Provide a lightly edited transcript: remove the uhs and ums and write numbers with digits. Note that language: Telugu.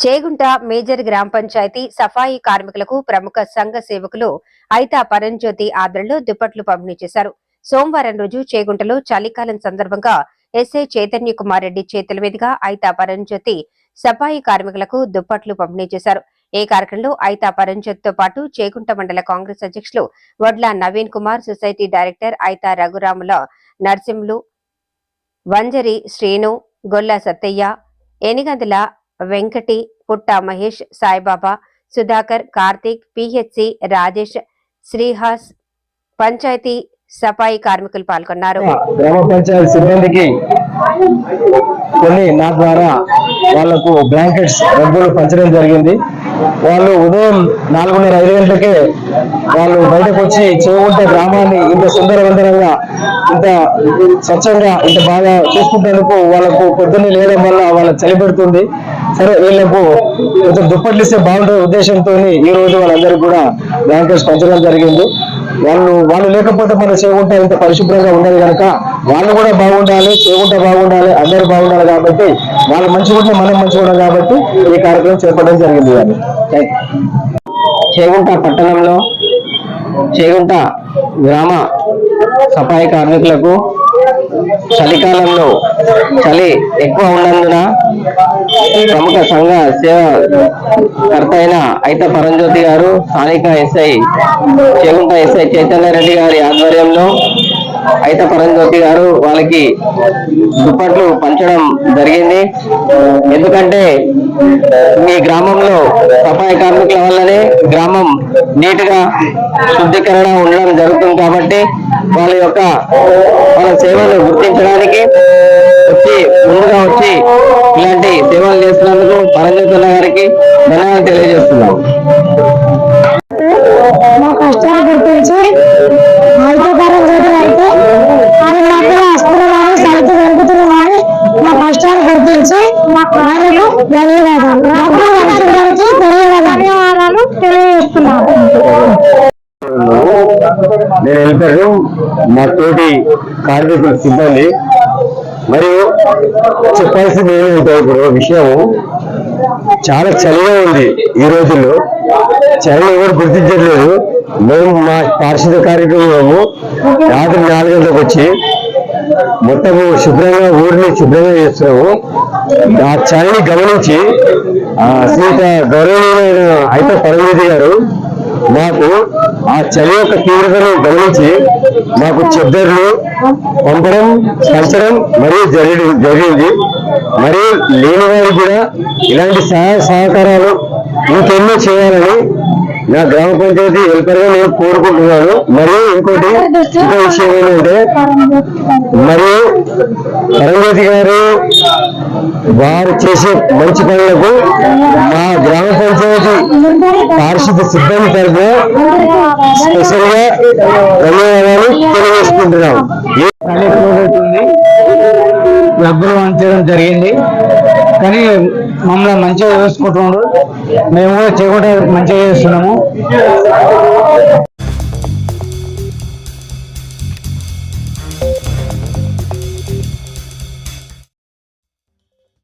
చేగుంట మేజర్ గ్రామ పంచాయతీ సఫాయి కార్మికులకు ప్రముఖ సంఘ సేవకులు ఐతా పరంజ్యోతి ఆధ్వర్యంలో దుప్పట్లు పంపిణీ చేశారు. సోమవారం రోజు చేగుంటలో చలికాలం సందర్భంగా ఎస్ఐ చైతన్య కుమార్ రెడ్డి చేతుల మీదుగా ఐతా పరంజ్యోతి సఫాయి కార్మికులకు దుప్పట్లు పంపిణీ చేశారు. ఈ కార్యక్రమంలో ఐతా పరంజ్యోతితో పాటు చేగుంట మండల కాంగ్రెస్ అధ్యక్షులు వడ్ల నవీన్ కుమార్, సొసైటీ డైరెక్టర్ ఐతా రఘురాముల నర్సింహులు, వంజరి శ్రీను, గొల్ల సత్తయ్య, ఎనిగందుల వెంకటి, పుట్ట మహేష్, సాయిబాబా, సుధాకర్, కార్తీక్, పిహెచ్సి రాజేష్, శ్రీహాస్, పంచాయతీ సఫాయి కార్మికులు పాల్గొన్నారు. గ్రామ పంచాయతీ సిబ్బందికి కొన్ని నా ద్వారా వాళ్లకు బ్లాంకెట్స్ రగ్గులు పంచడం జరిగింది. వాళ్ళు ఉదయం 4:30-5 గంటలకే వాళ్ళు బయటకు వచ్చి చేగుంట గ్రామాన్ని ఇంత సుందరవంతరంగా, ఇంత స్వచ్ఛంగా, ఇంత బాగా చూసుకుంటేందుకు వాళ్ళకు పొద్దున్నే లేయడం వల్ల వాళ్ళకి చలి పెడుతుంది. సరే, వీళ్ళకు కొంచెం దుప్పట్లు ఇస్తే బాగుండే ఉద్దేశంతో ఈ రోజు వాళ్ళందరికీ కూడా బ్లాంకెట్స్ పంచడం జరిగింది. వాళ్ళు లేకపోతే మన చేగుంట ఇంత పరిశుభ్రంగా ఉండదు కనుక వాళ్ళు కూడా బాగుండాలి, చేగుంట బాగుండాలి, అందరూ బాగుండాలి. కాబట్టి వాళ్ళు మంచిగా ఉంటే మనం మంచిగా ఉండాలి. కాబట్టి ఈ కార్యక్రమం చేపట్టడం జరిగింది. చేగుంట పట్టణంలో చేగుంట గ్రామ సఫాయి కార్మికులకు చలికాలంలో చలి ఎక్కువ ఉన్నందున ప్రముఖ సంఘ సేవకర్త అయిన ఐతా పరంజ్యోతి గారు, స్థానిక ఎస్ఐ చేగుంట ఎస్ఐ చైతన్య రెడ్డి గారి ఆధ్వర్యంలో ఐతా పరంజ్యోతి గారు వాళ్ళకి దుప్పట్లు పంచడం జరిగింది. ఎందుకంటే మీ గ్రామంలో సఫాయి కార్మికుల వల్లనే గ్రామం నీట్ గా శుద్ధీకరణ ఉండడం జరుగుతుంది. కాబట్టి వాళ్ళ సేవలు గుర్తించడానికి ముందుగా వచ్చి ఇలాంటి సేవలు చేస్తున్నందుకు పరంజ్యోతి గారికి ధన్యవాదాలు తెలియజేస్తున్నాం. మా కష్టాలు గుర్తించి ఐతా పరంజ్యోతి గారికి మా కష్టాలు గుర్తించి ఆయనకు ధన్యవాదాలు తెలియజేస్తున్నాను. నేను వెళ్తాను మా తోటి కార్మికుల సిబ్బంది. మరియు చెప్పాల్సింది ఏమంటే, ఇప్పుడు విషయం చాలా చలిగా ఉంది. ఈ రోజుల్లో చలి ఎవరు గుర్తించట్లేదు. మేము మా పారిశుద్ధ కార్యక్రమము రాత్రి 4 గంటలకు వచ్చి మొత్తము శుభ్రంగా ఊరిని శుభ్రంగా చేస్తున్నాము. ఆ చలిని గమనించి శ్రీత గౌరవనీయులైన ఐతా పరంజ్యోతి గారు మాకు ఆ చలి యొక్క తీవ్రతను గమనించి మాకు చెద్దర్లు పంచడం మరియు జరిగింది. మరియు లేని వారికి కూడా ఇలాంటి సహకారాలు ఇంకెన్నో చేయాలని నా గ్రామ పంచాయతీ హెల్పర్గా నేను కోరుకుంటున్నాను. మరియు ఇంకో విషయం ఏంటంటే, మరియు పరంజ్యోతి గారు వారు చేసే మంచి పనులకు మా గ్రామ పంచాయతీ పారిశుద్ధ సిబ్బంది తరఫున స్పెషల్ గా ధన్యవాదాలు తెలియజేసుకుంటున్నాం. డబ్బులు వంచడం జరిగింది, కానీ మమ్మల్ని మంచిగా చూసుకుంటున్నాడు. మేము కూడా చేయకుండా మంచిగా చేస్తున్నాము.